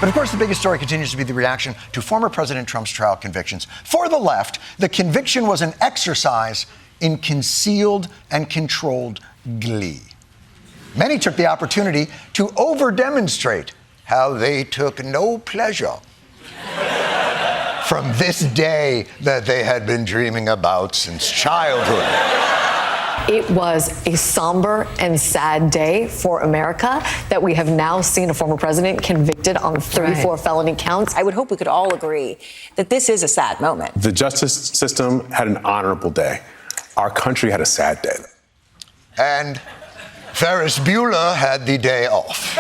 But of course, the biggest story continues to be the reaction to former President Trump's trial convictions. For the left, the conviction was an exercise in concealed and controlled glee. Many took the opportunity to over-demonstrate how they took no pleasure from this day that they had been dreaming about since childhood. It was a somber and sad day for America that we have now seen a former president convicted on 34 felony counts. I would hope we could all agree that this is a sad moment. The justice system had an honorable day. Our country had a sad day. And Ferris Bueller had the day off.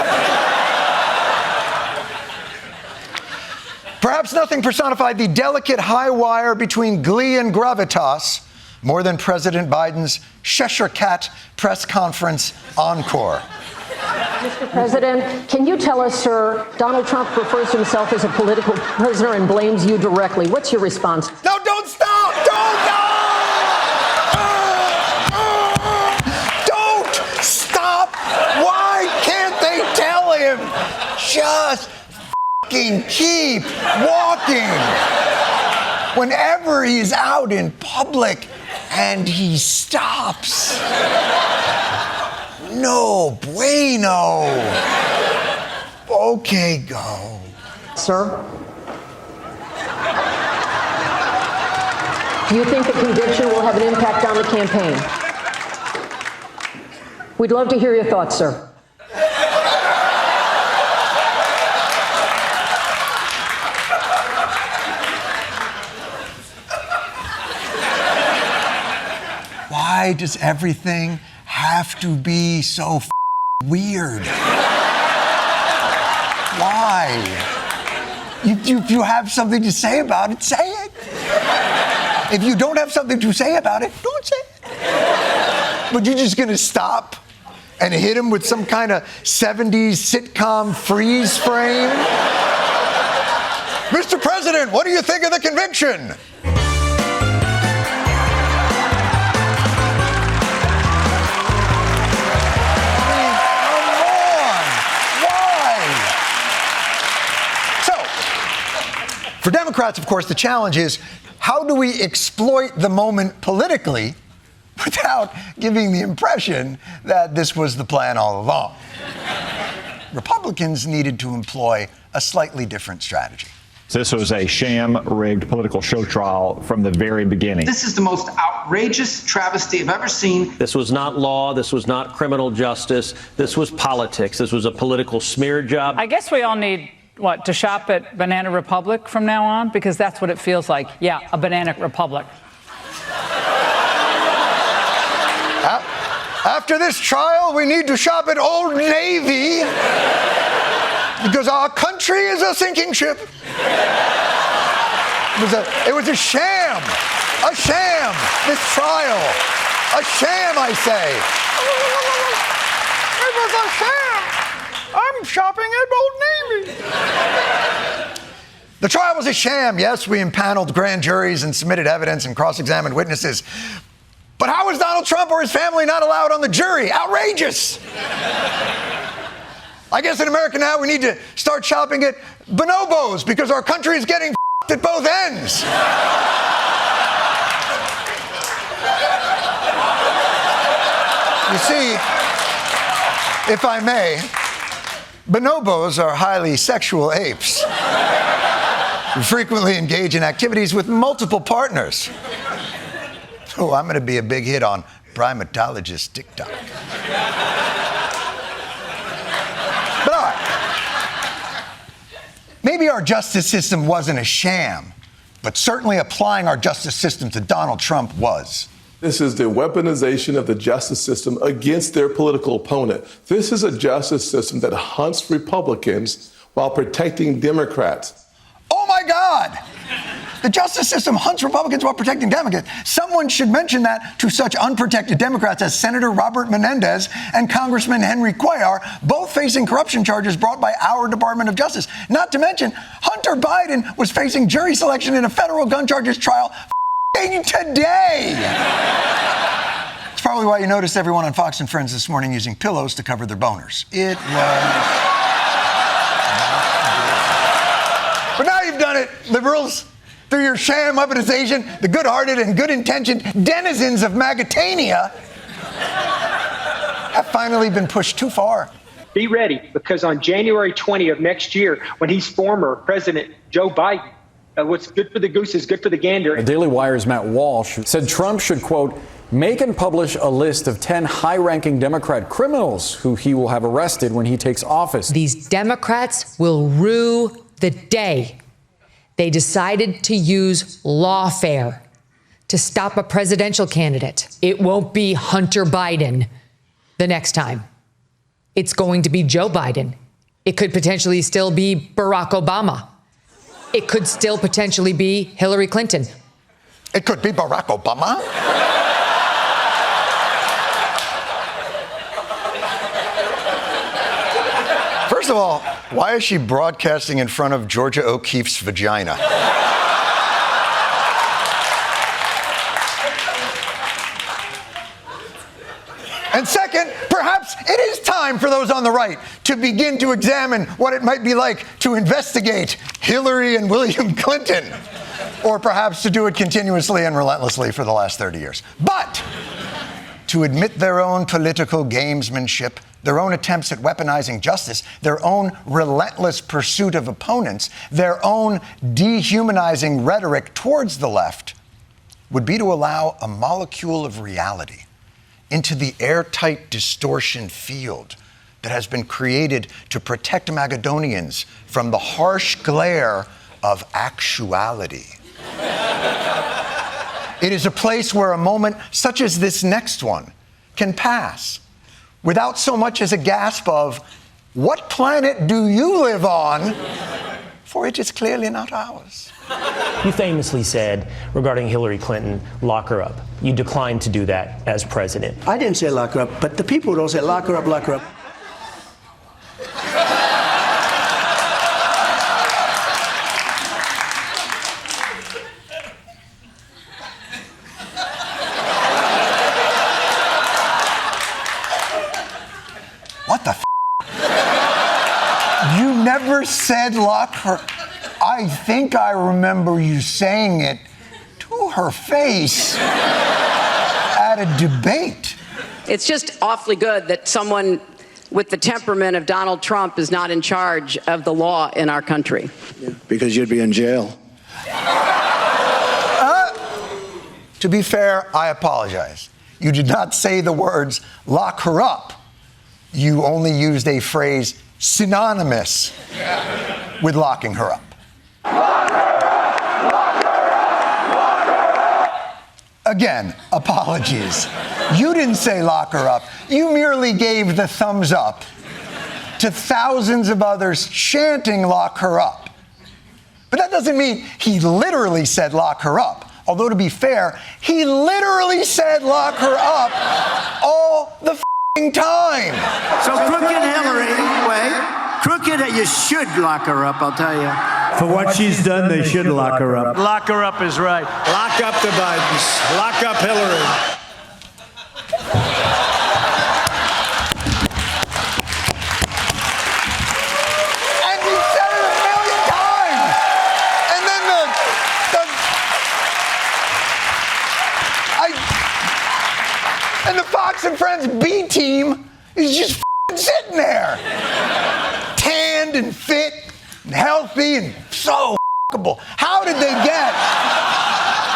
Perhaps nothing personified the delicate high wire between glee and gravitas more than President Biden's Cheshire Cat press conference encore. Mr. President, can you tell us, sir, Donald Trump refers to himself as a political prisoner and blames you directly. What's your response? No, don't stop! Don't stop! Why can't they tell him? Just fucking keep walking. Whenever he's out in public and he stops. No bueno. Okay, go. Sir? Do you think the conviction will have an impact on the campaign? We'd love to hear your thoughts, sir. Why does everything have to be so weird? Why? If you have something to say about it, say it. If you don't have something to say about it, don't say it. But you're just gonna stop and hit him with some kind of 70s sitcom freeze frame? Mr. President, what do you think of the conviction? For Democrats, of course, the challenge is how do we exploit the moment politically without giving the impression that this was the plan all along? Republicans needed to employ a slightly different strategy. This was a sham-rigged political show trial from the very beginning. This is the most outrageous travesty I've ever seen. This was not law. This was not criminal justice. This was politics. This was a political smear job. I guess we all need to shop at Banana Republic from now on? Because that's what it feels like. Yeah, a Banana Republic. After this trial, we need to shop at Old Navy because our country is a sinking ship. It was a sham. A sham. This trial. A sham, I say. It was a sham. I'm shopping at Old Navy. The trial was a sham. Yes, we impaneled grand juries and submitted evidence and cross-examined witnesses. But how was Donald Trump or his family not allowed on the jury? Outrageous. I guess in America now we need to start shopping at bonobos because our country is getting f***ed at both ends. You see, if I may, bonobos are highly sexual apes who frequently engage in activities with multiple partners. Oh, I'm going to be a big hit on primatologist TikTok. But all right, maybe our justice system wasn't a sham, but certainly applying our justice system to Donald Trump was. This is the weaponization of the justice system against their political opponent. This is a justice system that hunts Republicans while protecting Democrats. Oh my God! The justice system hunts Republicans while protecting Democrats. Someone should mention that to such unprotected Democrats as Senator Robert Menendez and Congressman Henry Cuellar, both facing corruption charges brought by our Department of Justice. Not to mention, Hunter Biden was facing jury selection in a federal gun charges trial today. It's probably why you noticed everyone on Fox and Friends this morning using pillows to cover their boners. It was... liberals, through your sham weaponization, the good-hearted and good-intentioned denizens of Magatania have finally been pushed too far. Be ready, because on January 20 of next year, when he's former President Joe Biden, what's good for the goose is good for the gander. The Daily Wire's Matt Walsh said Trump should, quote, make and publish a list of 10 high-ranking Democrat criminals who he will have arrested when he takes office. These Democrats will rue the day they decided to use lawfare to stop a presidential candidate. It won't be Hunter Biden the next time. It's going to be Joe Biden. It could potentially still be Barack Obama. It could still potentially be Hillary Clinton. It could be Barack Obama. First of all, why is she broadcasting in front of Georgia O'Keeffe's vagina? And second, perhaps it is time for those on the right to begin to examine what it might be like to investigate Hillary and William Clinton, or perhaps to do it continuously and relentlessly for the last 30 years. But to admit their own political gamesmanship, their own attempts at weaponizing justice, their own relentless pursuit of opponents, their own dehumanizing rhetoric towards the left, would be to allow a molecule of reality into the airtight distortion field that has been created to protect Magadonians from the harsh glare of actuality. It is a place where a moment such as this next one can pass without so much as a gasp of, "What planet do you live on?" For it is clearly not ours. You famously said regarding Hillary Clinton, lock her up. You declined to do that as president. I didn't say lock her up, but the people don't say lock her up, lock her up. What the f***? You never said lock her. I think I remember you saying it to her face at a debate. It's just awfully good that someone with the temperament of Donald Trump is not in charge of the law in our country. Yeah, because you'd be in jail. To be fair, I apologize. You did not say the words lock her up. You only used a phrase synonymous with locking her up. Again, apologies. You didn't say lock her up. You merely gave the thumbs up to thousands of others chanting lock her up. But that doesn't mean he literally said lock her up. Although, to be fair, he literally said lock her up all the time. So crooked Hillary, crooked, you should lock her up, I'll tell you. For what she's done, they should lock her up. Lock her up is right. Lock up the Bidens. Lock up Hillary. And he said it 1,000,000 times. And then the Fox and Friends B team is just sitting there, tanned and fit and healthy and so f***able. How did they get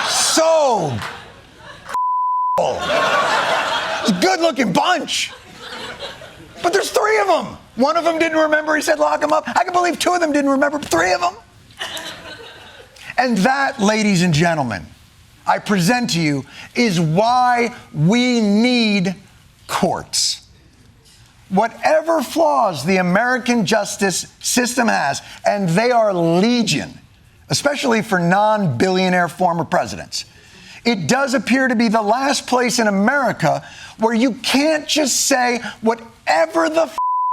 so It's a good-looking bunch. But there's three of them. One of them didn't remember he said lock him up. I can believe two of them didn't remember, but three of them. And that, ladies and gentlemen, I present to you is why we need courts. Whatever flaws the American justice system has, and they are legion, especially for non-billionaire former presidents, it does appear to be the last place in America where you can't just say whatever the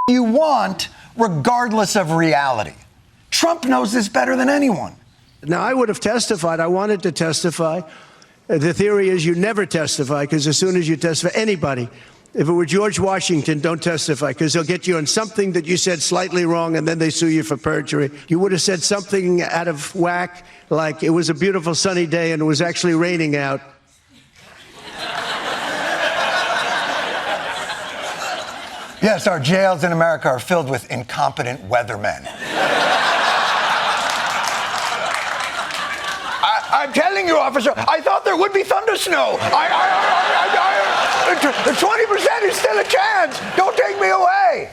you want, regardless of reality. Trump knows this better than anyone. Now, I would have testified. I wanted to testify. The theory is you never testify because as soon as you testify, anybody If it were George Washington, don't testify, because they'll get you on something that you said slightly wrong, and then they sue you for perjury. You would have said something out of whack, like it was a beautiful sunny day and it was actually raining out. Yes, our jails in America are filled with incompetent weathermen. I'm telling you, officer, I thought there would be thunder snow. 20% is still a chance. Don't take me away.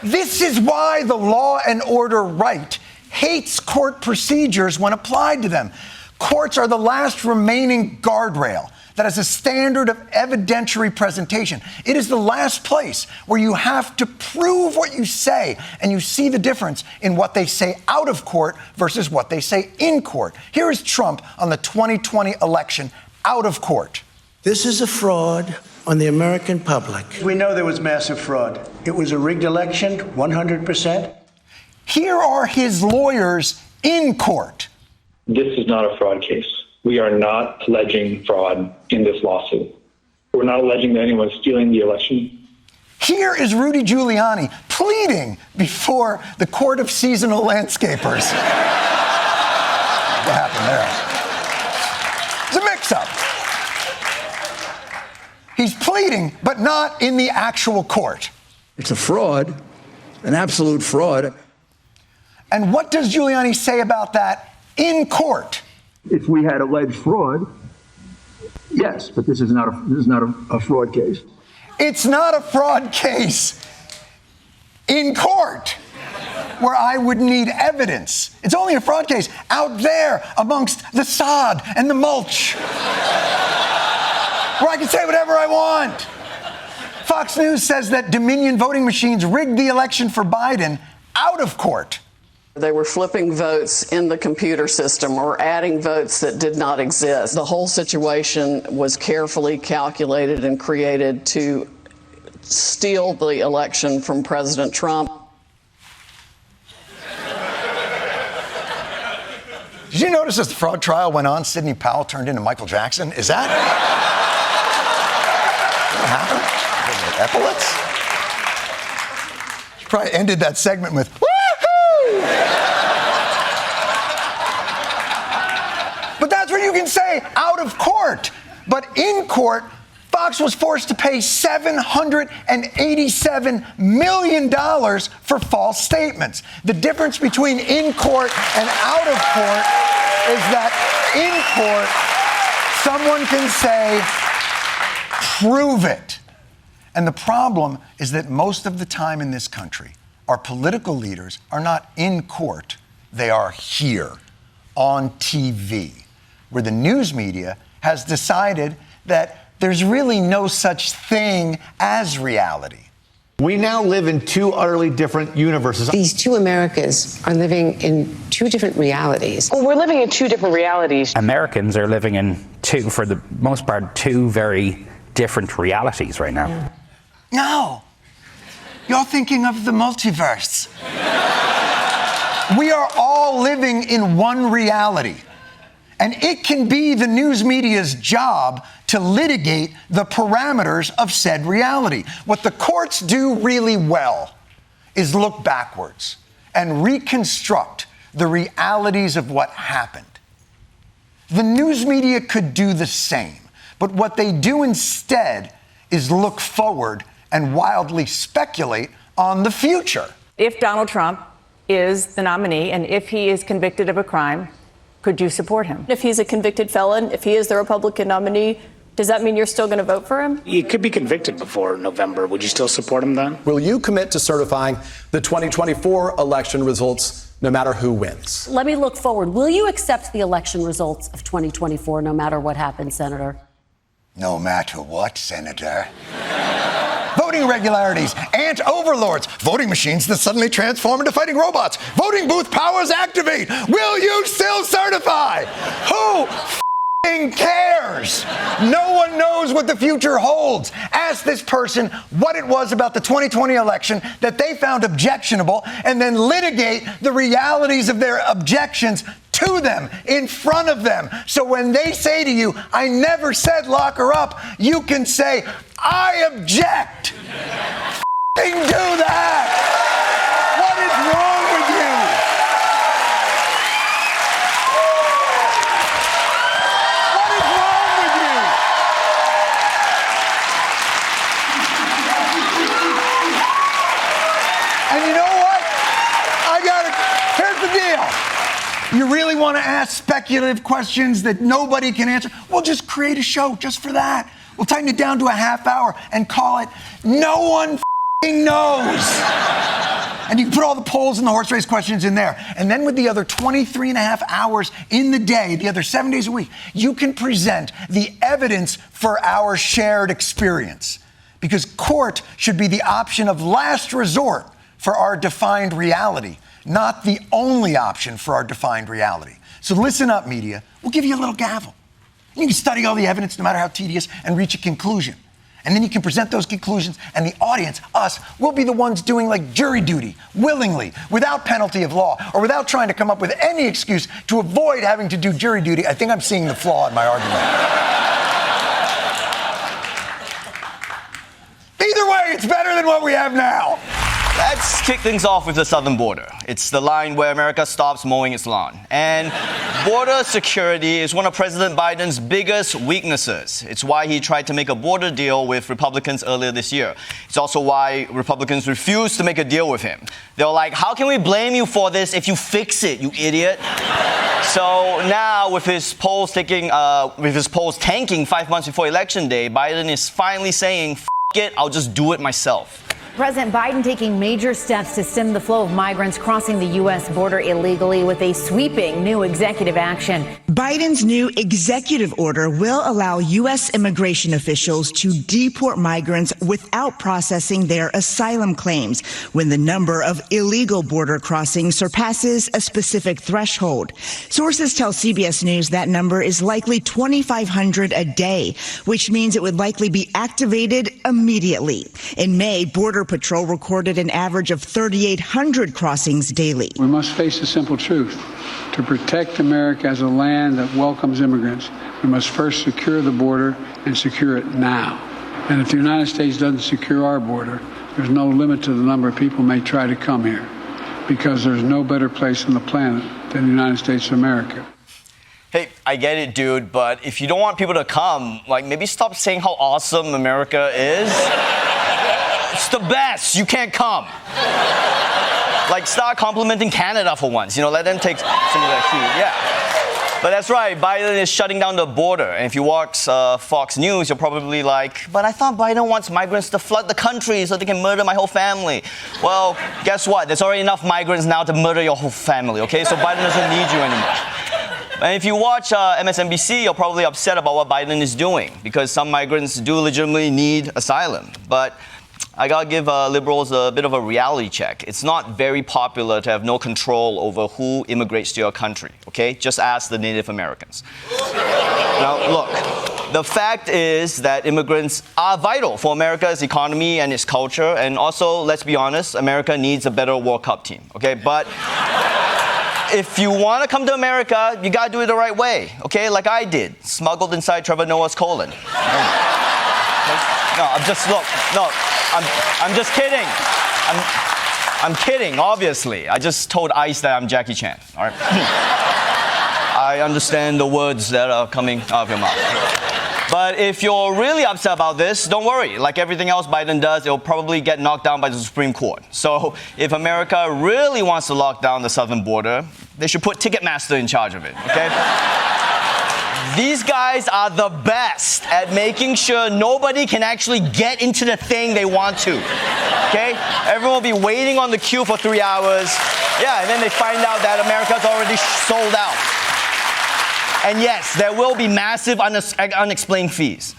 This is why the law and order right hates court procedures when applied to them. Courts are the last remaining guardrail that has a standard of evidentiary presentation. It is the last place where you have to prove what you say, and you see the difference in what they say out of court versus what they say in court. Here is Trump on the 2020 election out of court. This is a fraud on the American public. We know there was massive fraud. It was a rigged election, 100%. Here are his lawyers in court. This is not a fraud case. We are not alleging fraud in this lawsuit. We're not alleging that anyone's stealing the election. Here is Rudy Giuliani pleading before the Court of Seasonal Landscapers. What happened there? It's a mix-up. He's pleading, but not in the actual court. It's a fraud, an absolute fraud. And what does Giuliani say about that in court? If we had alleged fraud, yes, but this is not a fraud case. It's not a fraud case in court, where I would need evidence. It's only a fraud case out there amongst the sod and the mulch, where I can say whatever I want. Fox News says that Dominion voting machines rigged the election for Biden out of court. They were flipping votes in the computer system or adding votes that did not exist. The whole situation was carefully calculated and created to steal the election from President Trump. Did you notice as the fraud trial went on, Sidney Powell turned into Michael Jackson? Is that what happened? Epaulets? She probably ended that segment with, but that's what you can say out of court. But in court, Fox was forced to pay $787 million for false statements. The difference between in court and out of court is that in court, someone can say, prove it. And the problem is that most of the time in this country, our political leaders are not in court, they are here on TV, where the news media has decided that there's really no such thing as reality. We now live in two utterly different universes. These two Americas are living in two different realities. Well, we're living in two different realities. Americans are living in two, for the most part, two very different realities right now. Yeah. No, you're thinking of the multiverse. We are all living in one reality. And it can be the news media's job to litigate the parameters of said reality. What the courts do really well is look backwards and reconstruct the realities of what happened. The news media could do the same, but what they do instead is look forward and wildly speculate on the future. If Donald Trump is the nominee and if he is convicted of a crime, could you support him? If he's a convicted felon, if he is the Republican nominee, does that mean you're still going to vote for him? He could be convicted before November. Would you still support him then? Will you commit to certifying the 2024 election results no matter who wins? Let me look forward. Will you accept the election results of 2024 no matter what happens, Senator? No matter what, Senator. Voting irregularities, ant overlords, voting machines that suddenly transform into fighting robots, voting booth powers activate. Will you still certify? Who cares? No one knows what the future holds. Ask this person what it was about the 2020 election that they found objectionable, and then litigate the realities of their objections to them, in front of them. So when they say to you, I never said lock her up, you can say, I object. F***ing do that. What is wrong with you? What is wrong with you? And you know what? Here's the deal. You really want to ask speculative questions that nobody can answer? Well, just create a show just for that. We'll tighten it down to a half hour and call it No One F***ing Knows. And you can put all the polls and the horse race questions in there. And then with the other 23 and a half hours in the day, the other 7 days a week, you can present the evidence for our shared experience. Because court should be the option of last resort for our defined reality, not the only option for our defined reality. So listen up, media. We'll give you a little gavel. You can study all the evidence, no matter how tedious, and reach a conclusion. And then you can present those conclusions, and the audience, us, will be the ones doing like jury duty, willingly, without penalty of law, or without trying to come up with any excuse to avoid having to do jury duty. I think I'm seeing the flaw in my argument. Either way, it's better than what we have now. Let's kick things off with the southern border. It's the line where America stops mowing its lawn. And border security is one of President Biden's biggest weaknesses. It's why he tried to make a border deal with Republicans earlier this year. It's also why Republicans refused to make a deal with him. They were like, how can we blame you for this if you fix it, you idiot? So now, with his polls tanking 5 months before Election Day, Biden is finally saying, F it, I'll just do it myself. President Biden taking major steps to stem the flow of migrants crossing the U.S. border illegally with a sweeping new executive action. Biden's new executive order will allow U.S. immigration officials to deport migrants without processing their asylum claims when the number of illegal border crossings surpasses a specific threshold. Sources tell CBS News that number is likely 2,500 a day, which means it would likely be activated immediately. In May, Border Patrol recorded an average of 3,800 crossings daily. We must face the simple truth. To protect America as a land that welcomes immigrants, we must first secure the border and secure it now. And if the United States doesn't secure our border, there's no limit to the number of people may try to come here, because there's no better place on the planet than the United States of America. Hey, I get it, dude, but if you don't want people to come, maybe stop saying how awesome America is. It's the best. You can't come. Start complimenting Canada for once. Let them take some of that heat. Yeah. But that's right. Biden is shutting down the border. And if you watch Fox News, you're probably like, but I thought Biden wants migrants to flood the country so they can murder my whole family. Well, guess what? There's already enough migrants now to murder your whole family, okay? So Biden doesn't need you anymore. And if you watch MSNBC, you're probably upset about what Biden is doing, because some migrants do legitimately need asylum. But I gotta give liberals a bit of a reality check. It's not very popular to have no control over who immigrates to your country, okay? Just ask the Native Americans. Now, look, the fact is that immigrants are vital for America's economy and its culture, and also, let's be honest, America needs a better World Cup team, okay? But if you want to come to America, you gotta do it the right way, okay? Like I did, smuggled inside Trevor Noah's colon. No, I'm just kidding. I'm kidding, obviously. I just told ICE that I'm Jackie Chan, all right? I understand the words that are coming out of your mouth. But if you're really upset about this, don't worry. Like everything else Biden does, it'll probably get knocked down by the Supreme Court. So if America really wants to lock down the southern border, they should put Ticketmaster in charge of it, okay? These guys are the best at making sure nobody can actually get into the thing they want to, okay? Everyone will be waiting on the queue for 3 hours. Yeah, and then they find out that America's already sold out. And yes, there will be massive unexplained fees.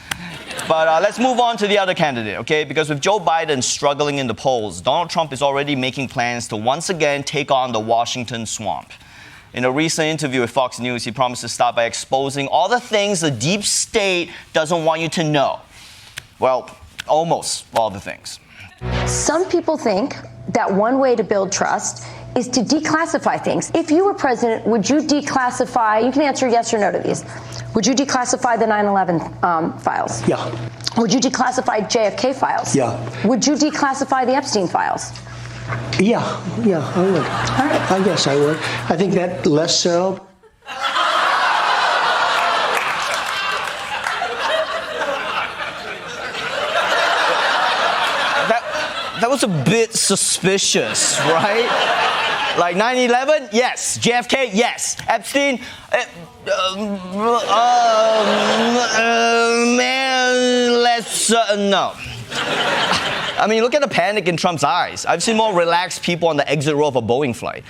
But let's move on to the other candidate, okay? Because with Joe Biden struggling in the polls, Donald Trump is already making plans to once again take on the Washington swamp. In a recent interview with Fox News, he promised to start by exposing all the things the deep state doesn't want you to know. Well, almost all the things. Some people think that one way to build trust is to declassify things. If you were president, would you declassify, you can answer yes or no to these, would you declassify the 9/11 files? Yeah. Would you declassify JFK files? Yeah. Would you declassify the Epstein files? Yeah, I would. I guess I would. I think that less so. That was a bit suspicious, right? Like 9/11, yes. JFK, yes. Epstein, man, let's no. I mean, look at the panic in Trump's eyes. I've seen more relaxed people on the exit row of a Boeing flight.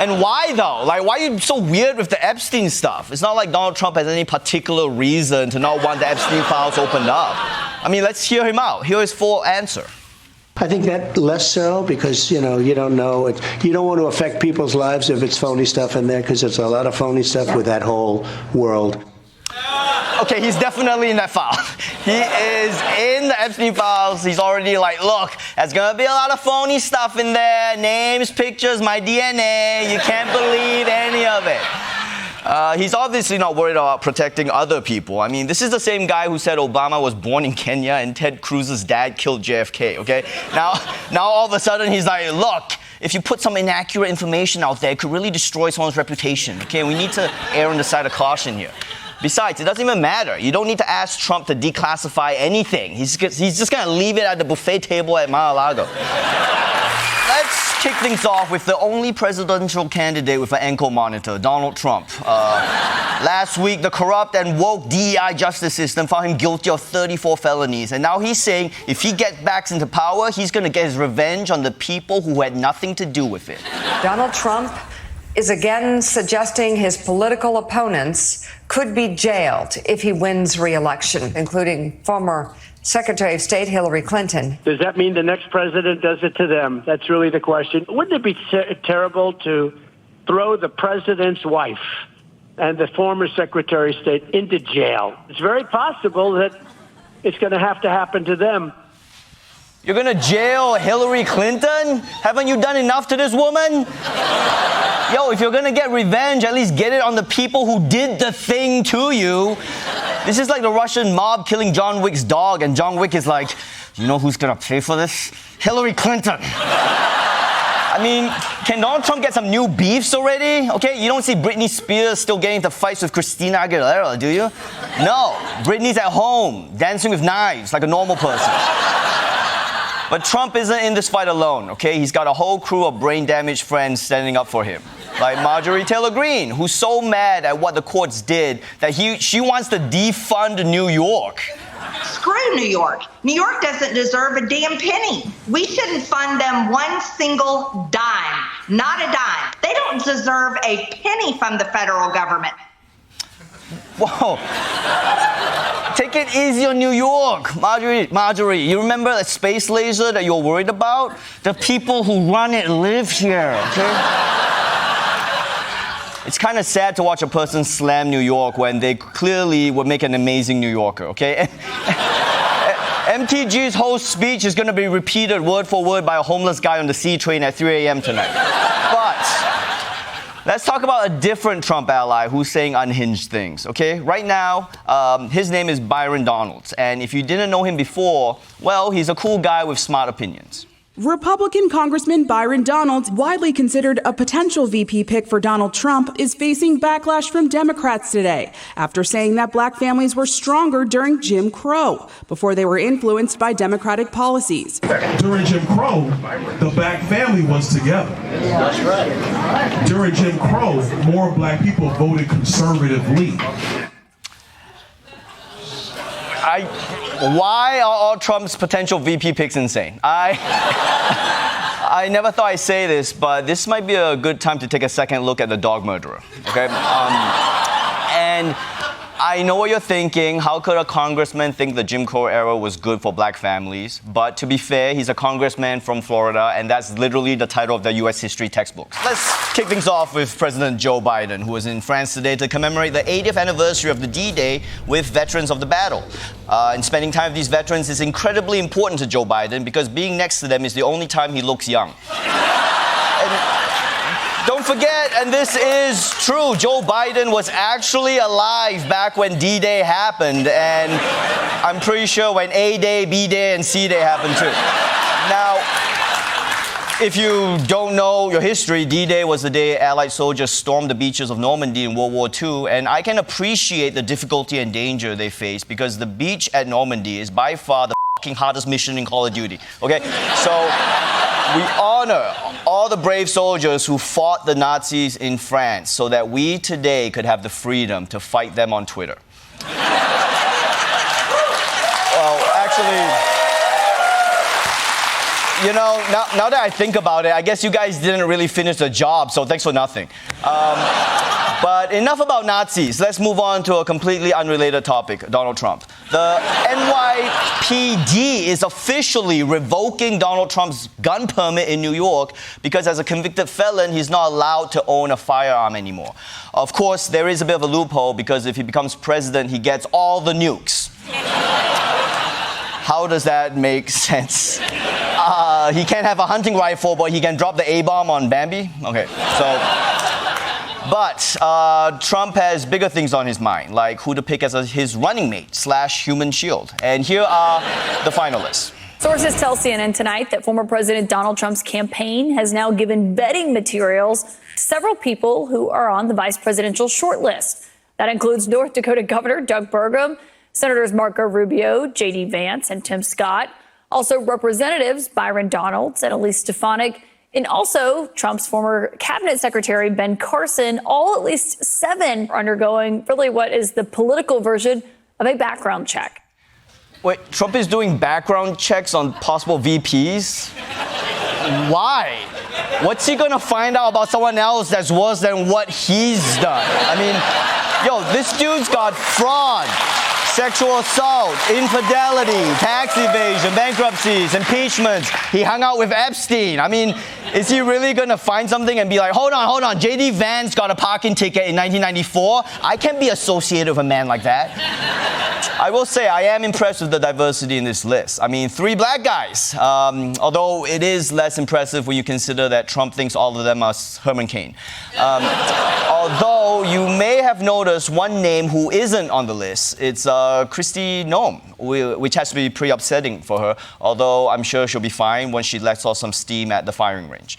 And why though? Like, why are you so weird with the Epstein stuff? It's not like Donald Trump has any particular reason to not want the Epstein files opened up. I mean, let's hear him out. Here is full answer. I think that less so because, you don't know. You don't want to affect people's lives if it's phony stuff in there because there's a lot of phony stuff with that whole world. Okay, he's definitely in that file. He is in the Epstein files. He's already like, look, there's going to be a lot of phony stuff in there. Names, pictures, my DNA. You can't believe any of it. He's obviously not worried about protecting other people. I mean, this is the same guy who said Obama was born in Kenya and Ted Cruz's dad killed JFK, okay? Now all of a sudden he's like, look, if you put some inaccurate information out there, it could really destroy someone's reputation, okay? We need to err on the side of caution here. Besides, it doesn't even matter. You don't need to ask Trump to declassify anything. He's just going to leave it at the buffet table at Mar-a-Lago. Let's kick things off with the only presidential candidate with an ankle monitor, Donald Trump. Last week, the corrupt and woke DEI justice system found him guilty of 34 felonies. And now he's saying if he gets back into power, he's going to get his revenge on the people who had nothing to do with it. Donald Trump is again suggesting his political opponents could be jailed if he wins re-election, including former Secretary of State Hillary Clinton. Does that mean the next president does it to them? That's really the question. Wouldn't it be terrible to throw the president's wife and the former Secretary of State into jail? It's very possible that it's going to happen to them. You're going to jail Hillary Clinton? Haven't you done enough to this woman? Yo, if you're going to get revenge, at least get it on the people who did the thing to you. This is like the Russian mob killing John Wick's dog, and John Wick is like, you know who's going to pay for this? Hillary Clinton. I mean, can Donald Trump get some new beefs already? Okay, you don't see Britney Spears still getting into fights with Christina Aguilera, do you? No, Britney's at home, dancing with knives like a normal person. But Trump isn't in this fight alone, okay? He's got a whole crew of brain-damaged friends standing up for him. Like Marjorie Taylor Greene, who's so mad at what the courts did that she wants to defund New York. Screw New York. New York doesn't deserve a damn penny. We shouldn't fund them one single dime. Not a dime. They don't deserve a penny from the federal government. Whoa. Take it easy on New York. Marjorie, you remember that space laser that you're worried about? The people who run it live here, okay? It's kind of sad to watch a person slam New York when they clearly would make an amazing New Yorker, okay? MTG's whole speech is going to be repeated word for word by a homeless guy on the C train at 3 a.m. tonight. But let's talk about a different Trump ally who's saying unhinged things, okay? Right now, his name is Byron Donalds. And if you didn't know him before, well, he's a cool guy with smart opinions. Republican Congressman Byron Donalds, widely considered a potential VP pick for Donald Trump, is facing backlash from Democrats today after saying that black families were stronger during Jim Crow before they were influenced by Democratic policies. During Jim Crow, the black family was together. That's right. During Jim Crow, more black people voted conservatively. Why are all Trump's potential VP picks insane? I never thought I'd say this, but this might be a good time to take a second look at the dog murderer, okay? And I know what you're thinking. How could a congressman think the Jim Crow era was good for black families? But to be fair, he's a congressman from Florida, and that's literally the title of the U.S. history textbooks. Let's kick things off with President Joe Biden, who was in France today to commemorate the 80th anniversary of the D-Day with veterans of the battle. And spending time with these veterans is incredibly important to Joe Biden because being next to them is the only time he looks young. Don't forget, and this is true, Joe Biden was actually alive back when D-Day happened, and I'm pretty sure when A Day, B Day, and C Day happened too. Now, if you don't know your history, D-Day was the day Allied soldiers stormed the beaches of Normandy in World War II, and I can appreciate the difficulty and danger they faced because the beach at Normandy is by far the fucking hardest mission in Call of Duty, okay? So we honor all the brave soldiers who fought the Nazis in France so that we today could have the freedom to fight them on Twitter. Well, actually, you know, now that I think about it, I guess you guys didn't really finish the job, so thanks for nothing. But enough about Nazis. Let's move on to a completely unrelated topic, Donald Trump. The NYPD is officially revoking Donald Trump's gun permit in New York because as a convicted felon, he's not allowed to own a firearm anymore. Of course, there is a bit of a loophole because if he becomes president, he gets all the nukes. How does that make sense? He can't have a hunting rifle, but he can drop the A-bomb on Bambi? Okay, so... But Trump has bigger things on his mind, like who to pick as his running mate / human shield. And here are the finalists. Sources tell CNN tonight that former President Donald Trump's campaign has now given vetting materials to several people who are on the vice presidential shortlist. That includes North Dakota Governor Doug Burgum, Senators Marco Rubio, J.D. Vance, and Tim Scott. Also Representatives Byron Donalds and Elise Stefanik, and also Trump's former cabinet secretary, Ben Carson. All at least 7 are undergoing really what is the political version of a background check. Wait, Trump is doing background checks on possible VPs? Why? What's he gonna find out about someone else that's worse than what he's done? I mean, yo, this dude's got fraud, sexual assault, infidelity, tax evasion, bankruptcies, impeachments. He hung out with Epstein. I mean, is he really gonna find something and be like, hold on, J.D. Vance got a parking ticket in 1994. I can't be associated with a man like that. I will say I am impressed with the diversity in this list. I mean, 3 black guys, although it is less impressive when you consider that Trump thinks all of them are Herman Cain. Although you may have noticed one name who isn't on the list. It's Kristi Noem, which has to be pretty upsetting for her, although I'm sure she'll be fine when she lets off some steam at the firing range.